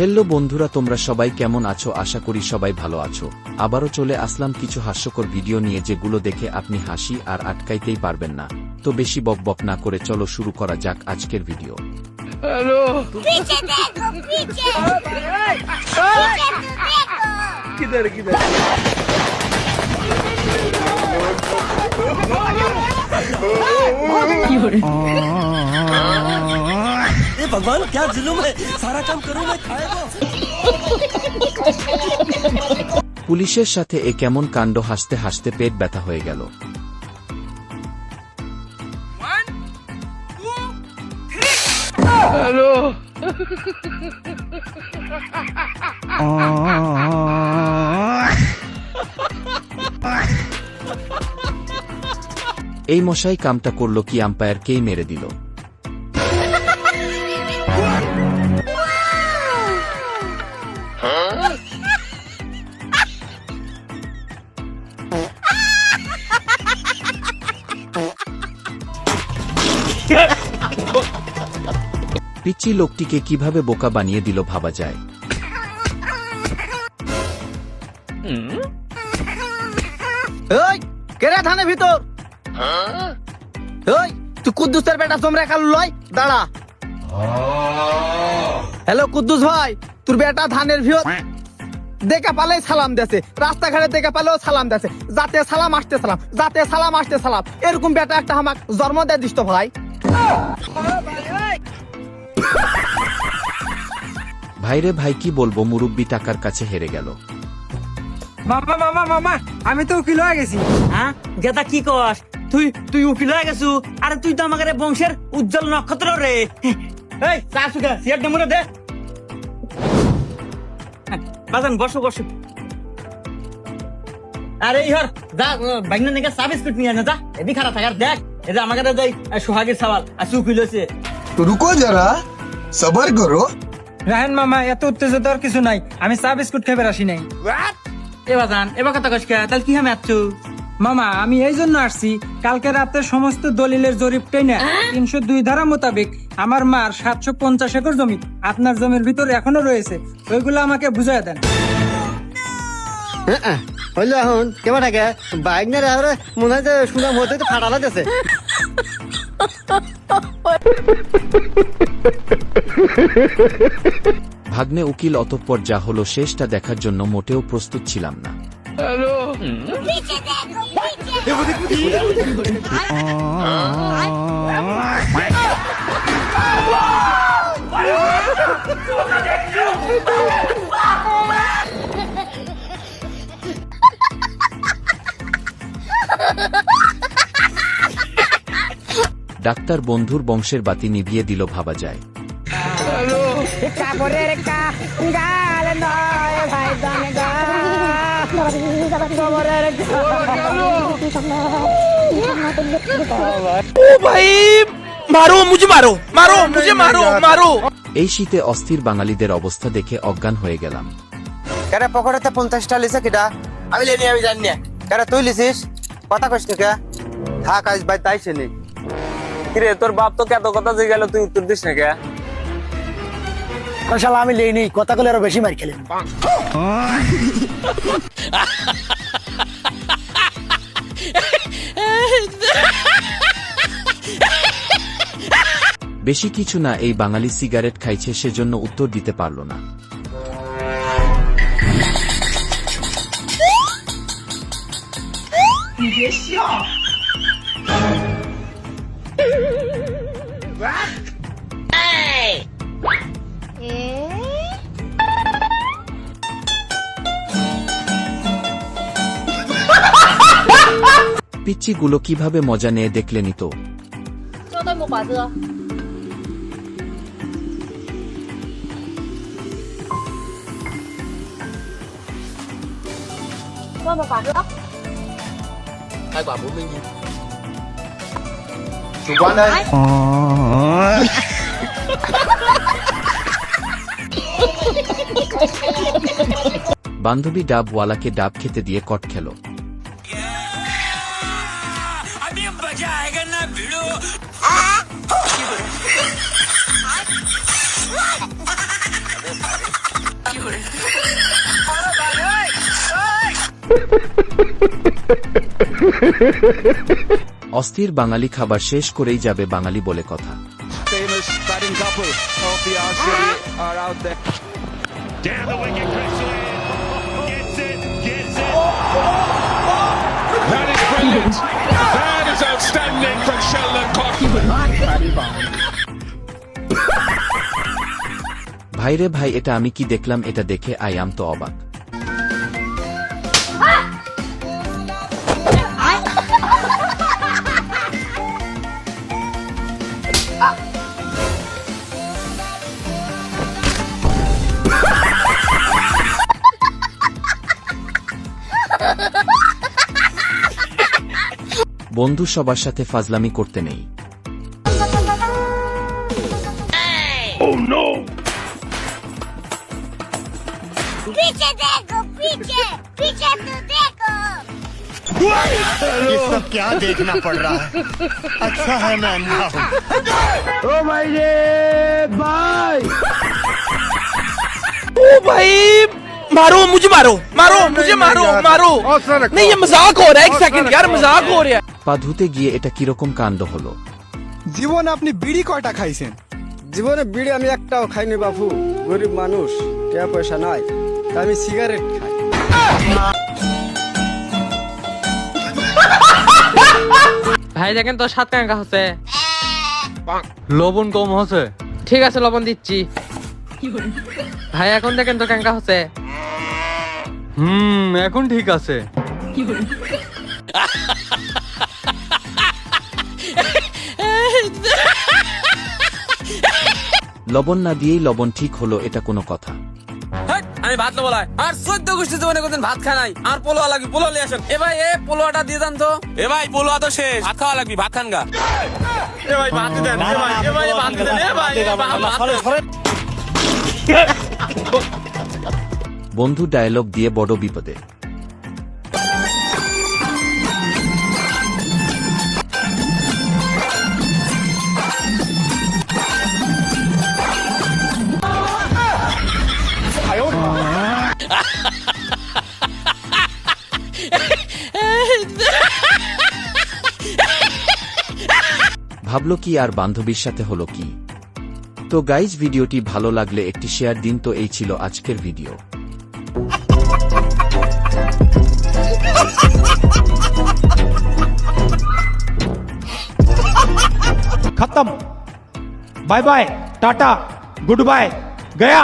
Hello বন্ধুরা, তোমরা সবাই কেমন আছো? আশা করি সবাই ভালো আছো। আবারও চলে আসলাম কিছু হাস্যকর ভিডিও নিয়ে, যেগুলো দেখে আপনি হাসি আর আটকাইতেই পারবেন না। তো বেশি বকবক না করে চলো শুরু করা যাক আজকের ভিডিও। हेलो पीछे देखो पीछे किधर किधर ये भगवान क्या जुलूम है, सारा काम करूं मैं खाएगा। পুলিশের সাথে এ কেমন কাণ্ড! হাসতে হাসতে পেট ব্যথা হয়ে গেল। हेलो এই মশাই কামটা করলো কি? আম্পায়ারকেই মেরে দিল। পিচ্চি লোকটিকে কিভাবে বোকা বানিয়ে দিল ভাবা যায়। ওই কেরা থানে ভিতর? ওই তুই কুদ্দুসের বেটা তোমরা কাল লয় দাঁড়া। হ্যালো কুদ্দুস ভাই, তোর বেটা ধানের ভিতর দেখা পালেই সালাম দেছে, রাস্তাঘাটে দেখা পালেও সালাম দেছে, যাতে সালাম আসতে সালাম, যাতে সালাম আসতে সালাম। এরকম বেটা একটা আমাক জন্ম দিয়ে দিস তো ভাই। ভাইরে ভাই, কি বলবো, মুরব্বি টাকার কাছে হেরে গেল। মামা মামা মামা, আমি তো উকিল হয়ে গেছি। হ্যাঁ গেদা কি কস? তুই তুই উকিল হয়ে গেছু? আরে তুই তো আমাদের বংশের উজ্জ্বল নক্ষত্র রে। এই চা সুগা সিয়ার ডেমুরে দে। বাজান বসো বসো। আরে ইহর যা বাইনা নেকা চা বিস্কুট নিয়ে না, যা এদি খারাপ থাকার দেখ। এটা আমাদের দেই সোহাগের সওয়াল আসু উকিল হইছে। तो रुको जरा, सबर करो। রাহেন মামা, এত উত্তেজিত আর কিছু নাই, আমি চা বিস্কুট খেয়ে আসি নাই। এ বাজান এবার কথা কস কে? তাহলে কি হামে আছো? মামা আমি এই জন্য আসছি, কালকে রাতে সমস্ত দলিলের জরিপটাই না 302 ধারা মোতাবেক আমার মার 750 একর জমি আপনার জমির ভিতর এখনো রয়েছে, ওইগুলো আমাকে বুঝাই দেন। হইলো এখন কেমন থাকে বাইক না রে? মনে হয় যে শুনা মতো তো ফাটালা দিয়েছে। ভাগ্নে উকিল, অতঃপর যা হলো শেষটা দেখার জন্য মোটেও প্রস্তুত ছিলাম না। हेलो पीछे देखो ডাক্তার বন্ধুর বংশের বাতি নিভিয়ে দিল ভাবা যায়। এই শীতে অস্থির বাঙালিদের অবস্থা দেখে অজ্ঞান হয়ে গেলাম। কেন পকেটে 50টা লিছে কিটা? আমি লেনি, আমি জানি না। কেন তুই লিছিস? কথা কইস না কে? থাক আজ ভাই তাইছে নি। কিরে তোর বাপ তো কত কথা যে গেল, তুই উত্তর দিস না কে? শালা আমি লেনি, কথা কইলে আরো বেশি মার খেলেন। বেশি কিছু না, এই বাঙালি সিগারেট খাইছে, সেজন্য উত্তর দিতে পারল না। পিচ্চিগুলো কিভাবে মজা নিয়ে দেখলেনি তো। 做对木瓜子，做木瓜子，开挂本命意，主观呢？ বান্ধবী ডাবওয়ালাকে ডাব খেতে দিয়ে কট খেল। अभी मजा आएगा ना भिड़ो। অস্থির বাঙালি খাবার শেষ করেই যাবে বাঙালি বলে কথা। That is outstanding from Sheldon ভাইরে ভাই, এটা আমি কি দেখলাম? এটা দেখে আই আম তো অবাক। বন্ধু, সবার সাথে ফাজলামি করতে নেই। पीछे देखो पीछे पीछे तो देखो ये सब क्या देखना पड़ रहा है? अच्छा है मैं अंधा हूँ। ओ भाई रे भाई ओ भाई, मारो मुझे, मारो मारो मुझे, मारो मारो। नहीं, ये मजाक हो रहा है। एक सेकंड यार, मजाक हो रहा है। পা ধুতে গিয়ে এটা কিরকম কাণ্ড হলো? জীবনে আপনি বিড়ি কয়টা খাইছেন? জীবনে বিড়ি আমি একটাও খাইনি বাবু, গরিব মানুষ, টাকা পয়সা নাই, তাই আমি সিগারেট খাই। ভাই দেখেন তো 7 কাঙ্কা হচ্ছে, লবণ কম হচ্ছে। ঠিক আছে, লবণ দিচ্ছি। ভাই এখন দেখেন তো কাঙ্কা হচ্ছে। এখন ঠিক আছে। লবণ না দিয়েই লবণ ঠিক হলো, এটা কোনো কথা? আমি ভাত নেবো লাই। আর 14 গোষ্ঠী জীবনে কোনদিন ভাত খাই নাই। আর পোলোয়া লাগবে, পোলোয়া নিয়ে আসেন। এ ভাই, এ পোলোয়াটা দিয়ে দেন তো। এ ভাই, পোলোয়া তো শেষ, ভাত খাওয়া লাগবে, ভাত খান গা। এ ভাই ভাত দিয়ে দেন, এ ভাই, এ ভাই ভাত দিয়ে দেন, এ ভাই ভাত। বন্ধু ডায়লগ দিয়ে বড় বিপদে। ভাবলো কি আর বান্ধবীর সাথে হলো কি? তো গাইজ, ভিডিওটি ভালো লাগলে একটি শেয়ার দিন। তো এই ছিল আজকের ভিডিও। खत्म। Bye bye, tata, good bye, गया।